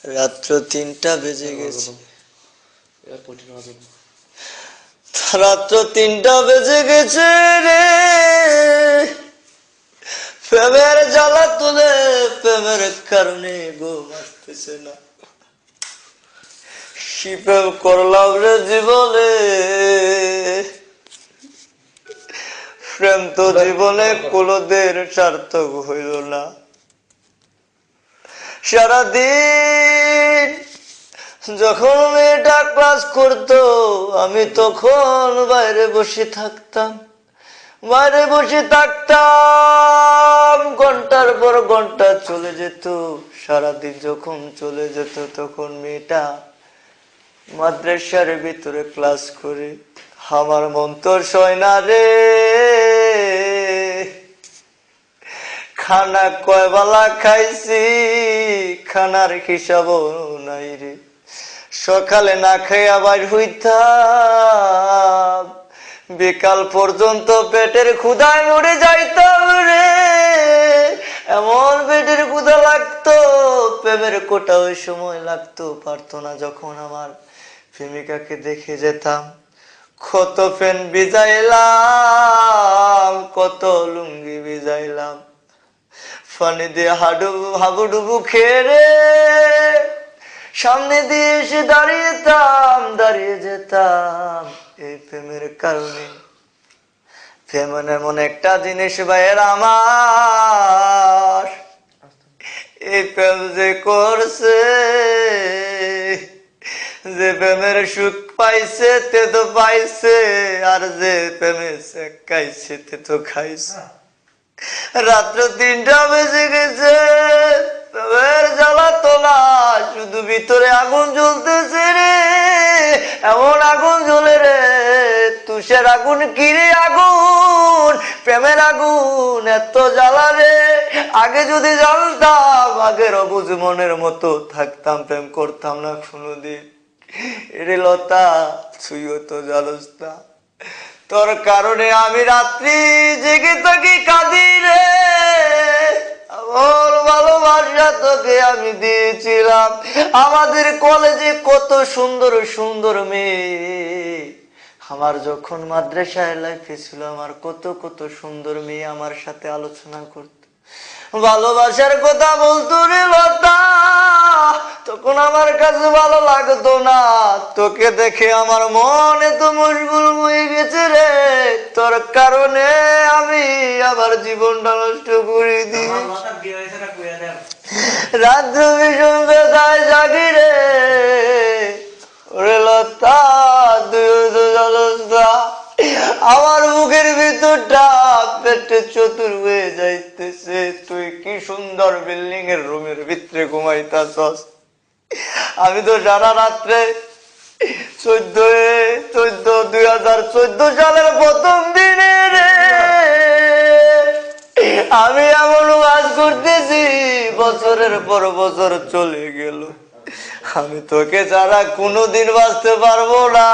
রাত্র ৩টা বেজে গেছে। রাত্র ৩টা বেজে গেছে রে, প্রেমের জ্বালা তুলে প্রেমের কারণে ঘুম আসতেছে না। কি প্রেম করলাম রে জীবনে, প্রেম তো জীবনে কোনোদিন সার্থক হইল না। সারাদিন যখন মেয়েটা ক্লাস করতো আমি তখন বাইরে বসে থাকতাম, ঘন্টার পর ঘন্টা চলে যেত। সারাদিন যখন চলে যেত তখন মেয়েটা মাদ্রাসার ভিতরে ক্লাস করে। আমার মন তো সয় না রে, খানা কয় বেলা খাইছি খানার হিসাবও নাই রে। সকালে না খাই আবার হইতাম, বিকাল পর্যন্ত পেটের ক্ষুধায় মরে যাইতাম রে। এমন পেটের ক্ষুধা লাগতো, প্রেমের কোটা ওই সময় লাগতো পারতো না। যখন আমার প্রেমিকাকে দেখে যেতাম, কত ফ্যান ভিজাইলাম, কত লুঙ্গি ভিজাইলাম, পানি দিয়ে হাবুডুবু খেয়ে রে সামনে দিয়ে এসে দাঁড়িয়ে যেতাম। এই প্রেমের কারণে। প্রেম এমন একটা জিনিস ভাইয়ের আমার, এই প্রেম যে করছে, যে প্রেমের সুখ পাইছে তে তো পাইছে, আর যে প্রেমে খাইছে তে তো খাইছে। রাত্র ৩টা বেজে গেছে, প্রেমের জ্বালা তোলা, শুধু ভিতরে আগুন জ্বলতেছে রে। এমন আগুন জ্বলে রে, তুষের আগুন কিরে আগুন, প্রেমের আগুন এত জ্বালা রে। আগে যদি জানতাম, আগের অবুঝ মনের মতো থাকতাম, প্রেম করতাম না কোনোদিন। এরে লতা, তুইও তো জানোস না, তোর কারণে আমি রাত্রি জেগে থাকি কাঁদি রে। আমার ভালোবাসা তোকে আমি দিয়েছিলাম। আমাদের কলেজে কত সুন্দর সুন্দর মেয়ে, আমার যখন মাদ্রাসায় লাইফে ছিল, আমার কত কত সুন্দর মেয়ে আমার সাথে আলোচনা করত, ভালোবাসার কথা বলতো রে লতা। তখন আমার কাছে ভালো লাগতো না, তোকে দেখে আমার মন এত মশগুল হয়ে গেছে রে। তোর কারণে আমি আমার জীবনটা নষ্ট করে দিই। রাত্র ভীষণ বেদায় জাগি রে, ওরে লতা তুই তো জানোস না, আমার মুখের ভিতরটা পেটে চতুর হয়ে যাইতেছে। তুই কি সুন্দর বিল্ডিং এর রুমের ভিতরে ঘুমাইতাছস, আমি তো সারা রাত্রে 2014 সালের প্রথম দিনে রে আমি এমন কাজ করতেছি, বছরের পর বছর চলে গেল, আমি তোকে ছাড়া কোনোদিন বাঁচতে পারবো না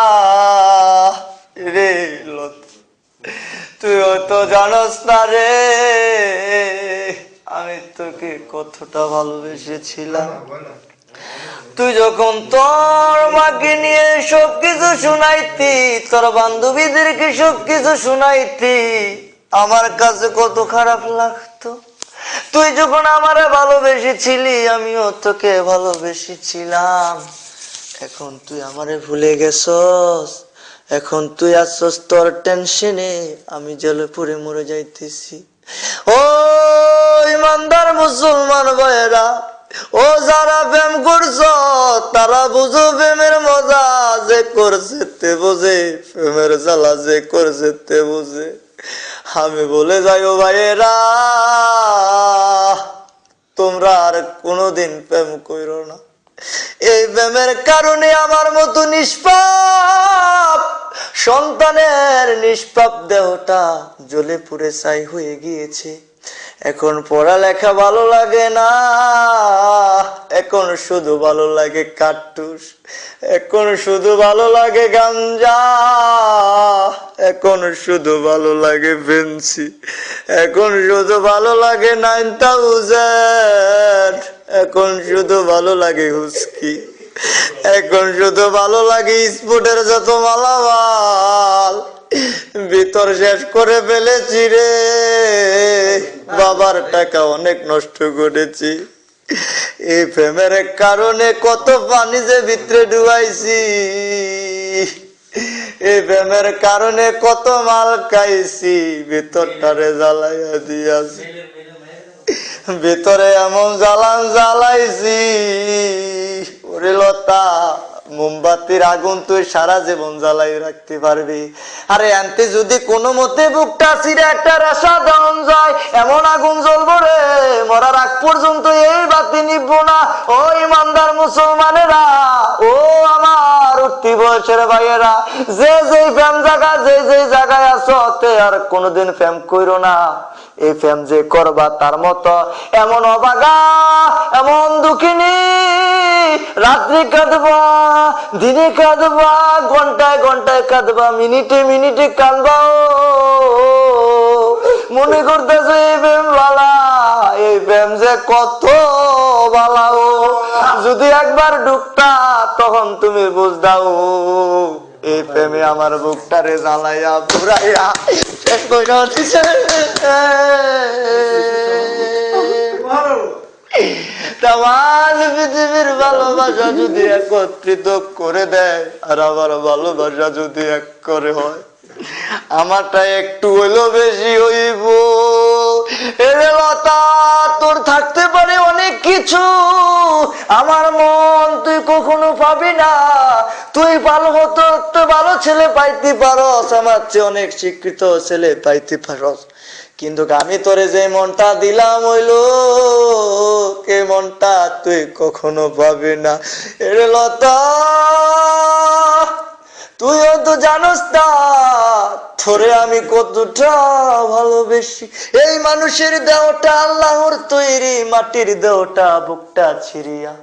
রে লতা। তুই তো জানোস না রে, আমি তোকে কতটা ভালোবেসেছিলাম। তুই যখন তোর মাকে নিয়ে সবকিছু শুনাইতি, তোর বান্ধবীদেরকে সবকিছু শুনাইতি, আমার কাছে কত খারাপ লাগতো। তুই যখন আমারে ভালোবেসেছিলি, আমিও তোকে ভালোবেসেছিলাম। এখন তুই আমারে ভুলে গেছস, এখন তুই আসছস তোর টেনশনে, আমি জেলে পুরে মরে যাইতেছি। ও ইমানদার মুসলমান ভাইয়েরা, ও যারা প্রেম করছ তারা বুঝো প্রেমের মজা, যে করছে তে বোঝে, প্রেমের জ্বালা যে করছে তে বোঝে। আমি বলে যাই ও ভাইয়েরা, তোমরা আর কোনোদিন প্রেম করো না। এই প্রেমের কারণে আমার মতো নিষ্পাপ সন্তানের নিষ্পাপ দেহটা জ্বলে পুড়ে ছাই হয়ে গিয়েছে। এখন পড়ালেখা ভালো লাগে না, এখন শুধু ভালো লাগে কাট্টুস, এখন শুধু ভালো লাগে গাঞ্জা, এখন শুধু ভালো লাগে ফেন্সি, এখন শুধু ভালো লাগে 9000, এখন শুধু ভালো লাগে হুস্কি, এখন শুধু ভালো লাগে স্পোর্টের যত মালামাল ভিতর শেষ করে ফেলেছি রে। বাবার টাকা অনেক নষ্ট করেছি, এই প্রেমের কারণে কত পানি যে ভিতরে ডুবাইছি, এই প্রেমের কারণে কত মাল খাইছি, ভিতরটারে জ্বালাইয়া দিয়াছি, ভিতরে এমন জ্বালান জ্বালাইছি। ওরে লতা, মোমবাতির আগুন তুই সারা জীবন জ্বালাই রাখতে পারবি, আরে আনতে যদি কোনো মতে বুকটা ছিঁড়ে একটা রেশা দেওয়া যায়, এমন আগুন জ্বলবো রে মরার আগ পর্যন্ত এই বাতি নিবো না। ও ইমানদার মুসলমানেরা, ও আমার উঠতি বয়সের ভাইয়েরা, যে যে ফ্যাম জায়গা যে যে জায়গায় আছো তে আর কোনোদিন ফ্যাম কইরো না। এই ফ্যাম যে করবা তার মতো এমন অবাগা, এমন দুঃখিনী, রাত্রি কাঁদবা, দিনে কাঁদবা, ঘন্টায় ঘন্টায় কাঁদবা, মিনিটে মিনিটে কাঁদবা। মনে করতেছো এই প্রেম বালা, এই প্রেম যে কত বালা। যদি একবার ঢুকতা তখন তুমি বুঝদাও, এই প্রেমে আমার বুকটারে জ্বালাইয়া পুরাইয়া শেষ কইরা দিছে। তামাম পৃথিবীর ভালোবাসা যদি একত্রিত করে দেয়, আর আমার ভালোবাসা যদি এক করে হয়, আমারটা একটু হইলো বেশি হইব। এরে লতা, তোর থাকতে পারে অনেক কিছু, আমার মন তুই কখনো পাবি না। তুই ভালো হতো, তো ভালো ছেলে পাইতে পারস, আমার চেয়ে অনেক শিক্ষিত ছেলে পাইতে পারস, কিন্তু আমি তোরে যে মনটা দিলাম হইলো কে মনটা তুই কখনো পাবি না। এরে লতা, তুইও তো জানোস না তোরে আমি কতটা ভালোবেসি। এই মানুষের দেহটা আল্লাহর তৈরি, মাটির দেহটা বুকটা ছিড়িয়া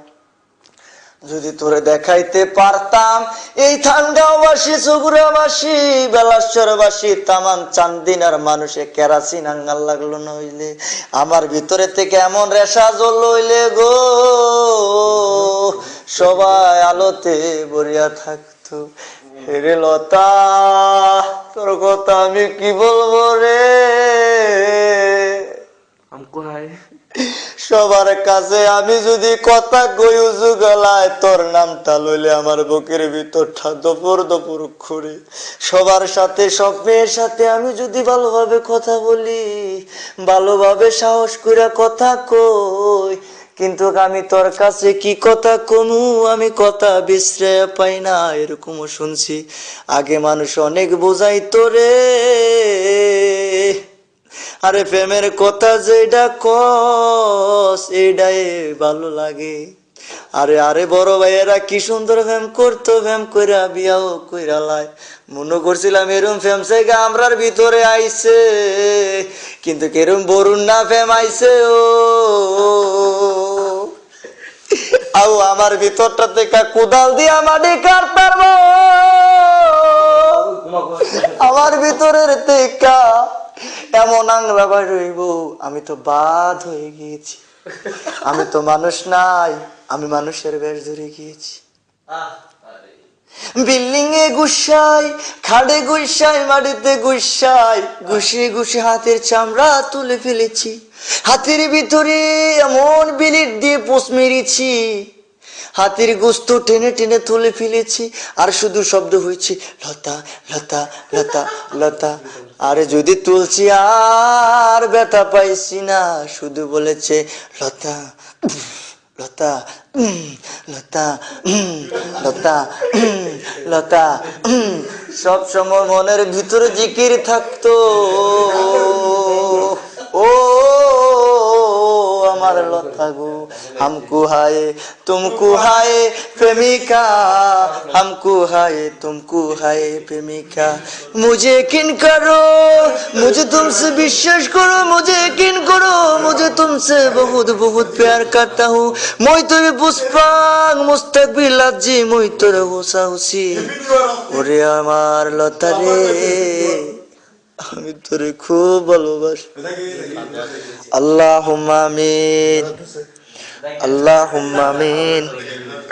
যদি তোরে দেখাইতে পারতাম, এই থানগাঁওবাসী, চুগুড়াবাসী, বেলাশ্বরবাসী, তামাম চান্দিনার মানুষে কেরাসিন আঙ্গাল লাগলো নইলে, আমার ভিতরে থেকে এমন রেশা জ্বলল হইলে গো, সবাই আলোতে ভরিয়া থাকতো। হেরে লতা, তোর কথা আমি কি বলবো রে। সবার কাছে আমি যদি কথা কই উজু গলায়, তোর নামটা লইলে আমার বুকের ভিতরটা দপর দপর করে। সবার সাথে, সব মেয়ের সাথে আমি যদি ভালোভাবে কথা বলি, ভালোভাবে সাহস করে কথা কই, কিন্তু আমি তোর কাছে কি কথা কমু, আমি কথা বিশ্রয় পাই না, এরকমও শুনছি। আগে মানুষ অনেক বোঝাইতো রে, আরে প্রেমের কথা যেটা কস এটাই ভালো লাগে। আরে আরে বড় ভাইয়েরা কি সুন্দর প্রেম করতো, প্রেম কইরা বিয়াও কইরা লাই। মনে করছিলাম এরম প্রেম থেকে আমরার ভিতরে আইছে, কিন্তু কেরম বরুণ না প্রেম আইছে। ও আও আমার ভিতরটা থেকে কোদাল দিয়া মাটি কাটতার, আমার ভিতরের থেকে এমন আংলা বার হইব, আমি তো বাদ হয়ে গিয়েছি, আমি তো মানুষ নাই, আমি মানুষের বেশ ধরে গিয়েছি। বিল্ডিং এ গুসাই, খাড়ে গুসাই, মাটিতে গুসাই, ঘুষি ঘুষি হাতের চামড়া তুলে ফেলেছি, হাতের ভিতরে এমন বিলিট দিয়ে পোষ মেরেছি, হাতির গোস্ত টেনে টেনে তুলে ফেলেছি, আর শুধু শব্দ হয়েছে লতা লতা লতা লতা। আরে যদি তুলছি আর ব্যথা পাইছি না, শুধু বলেছে লতা লতা লতা লতা লতা। সব সময় মনের ভিতরে জিকির থাকতো, ও আমার লতা গো, हमको हाय तुमको हाय प्रेमिका, हमको हाय तुमको हाय प्रेमिका। मुझे यकीन करो, मुझे तुमसे विश्वास करो, मुझे यकीन करो, मुझे तुमसे बहुत बहुत प्यार करता हूँ। मैं तेरे पुष्पांग मुस्तकबिल लाजी, मैं तेरे होसा हुसी। ওরে আমার লতা রে, আমি তোরে খুব ভালোবাসি। আল্লাহুম্মা আমিন। আল্লাহুম্মা আমিন।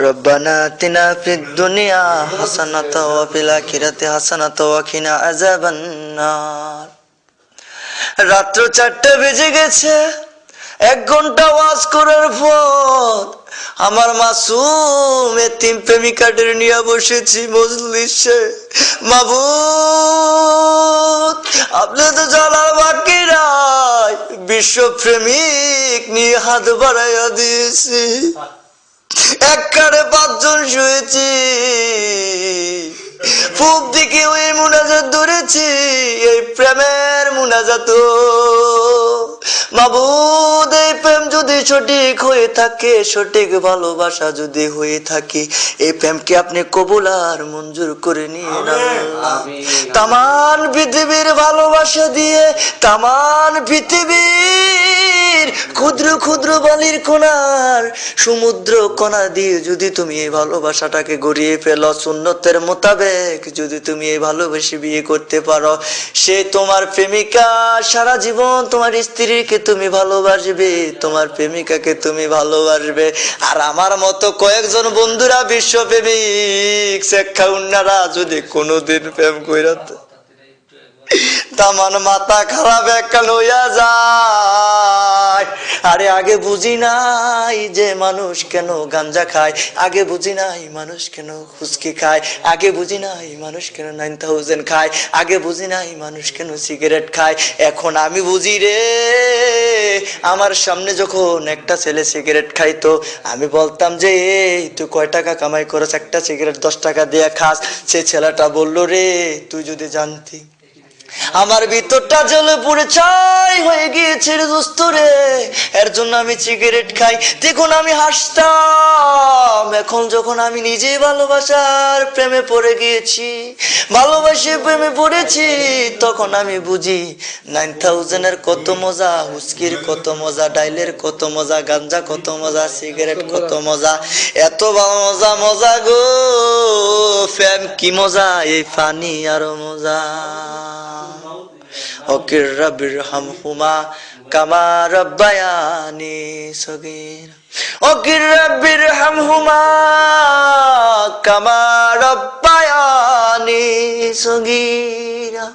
রব্বানা আতিনা ফিদ দুনিয়া হাসানাতাও ওয়া ফিল আখিরাতি হাসানাতাও ওয়া কিনা আযাবান নার। রাত্র 4টা বেজে গেছে। 1 ঘন্টা ওয়াজ করার পর আমার মাসুম এতিম প্রেমিকাদের নিয়ে বসেছি মজলিসে। মাবুদ, আপনি তো জানার বাকি নাই, বিশ্ব প্রেমিক নিয়ে হাত বাড়াইয়া দিয়েছি। এক কারে 5 জন শুয়েছি। পূব দিকে ওই মুনাজাত ধরেছি, এই প্রেমের মুনাজাত। মাবুদ, এই প্রেম যদি সঠিক হয়ে থাকে, সঠিক ভালোবাসা যদি হয়ে থাকে, এই প্রেমকে আপনি কবুল আর মঞ্জুর করে নিয়ে নেন। তামান পৃথিবীর ভালোবাসা দিয়ে, তামান পৃথিবীর ক্ষুদ্র ক্ষুদ্র বালির কণার সমুদ্র কণা দিয়ে যদি তুমি এই ভালোবাসাটাকে গড়িয়ে ফেলো, সুন্নতের মোতাবেক যদি তুমি এই ভালোবেসে বিয়ে করতে পারো, সে তোমার প্রেমিকা। সারা জীবন তোমার স্ত্রীকে তুমি ভালোবাসবে, তোমার প্রেমিকাকে তুমি ভালোবাসবে। আর আমার মতো কয়েকজন বন্ধুরা বিশ্বপ্রেমিক শেখা উন্নারা যদি কোনোদিন প্রেম কইরাত, তামান মাথা খারাপ একখান হইয়া যায়। আরে আগে বুঝি নাই যে মানুষ কেন গাঞ্জা খায়, আগে বুঝি নাই মানুষ কেন হুস্কি খায়, আগে বুঝি নাই মানুষ কেন 9000 খায়, আগে বুঝি নাই মানুষ কেন সিগারেট খায়। এখন আমি বুঝি রে। আমার সামনে যখন একটা ছেলে সিগারেট খাইতো, আমি বলতাম যে এই তুই কয় টাকা কামাই করছ, একটা সিগারেট 10 টাকা দিয়ে খাস। সে ছেলেটা বললো রে, তুই যদি জানতি। আমার ভিতরটা জ্বলে পুড়ে ছাই হয়ে গিয়েছে রে দোস্ত রে, এর জন্য আমি সিগারেট খাই। দেখুন আমি হাসতাম, এখন যখন আমি নিজে ভালোবাসার প্রেমে পড়ে গিয়েছি, ভালোবাসে প্রেমে পড়েছি, তখন আমি বুঝি 9000 কত মজা, হুস্কির কত মজা, ডাইলের কত মজা, গাঞ্জা কত মজা, সিগারেট কত মজা। এত মজা মজা গো, প্রেম কি মজা, এই ফানি আরো মজা। ওকির রাব্বির হামহুমা কামা রাব্বায়ানি সগীরা, ওকির রাব্বির হামহুমা কামা রাব্বায়ানি সগীরা।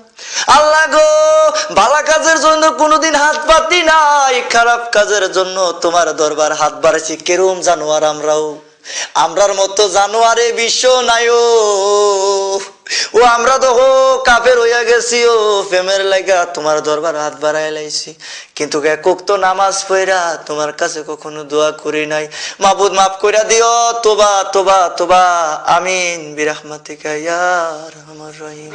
আল্লাহ গো, ভালো কাজের জন্য কোনোদিন হাত পাতি নাই, খারাপ কাজের জন্য তোমার দরবার হাত বাড়াইছি। কেরম জানোয়ার আমরার মতো জানোয়ারে বিশ্ব নাই ও। আমরা তো কাফের হইয়া গেছি ও, প্রেমের লাগা তোমার দরবার হাত বাড়াই লাইছি, কিন্তু একক তো নামাজ পড়া তোমার কাছে কখনো দোয়া করি নাই। মাবুদ মাফ কইরা দিও, তোবা তোবা তোবা, আমিন বিরহমাতিকা ইয়া আরহামার রাহিম।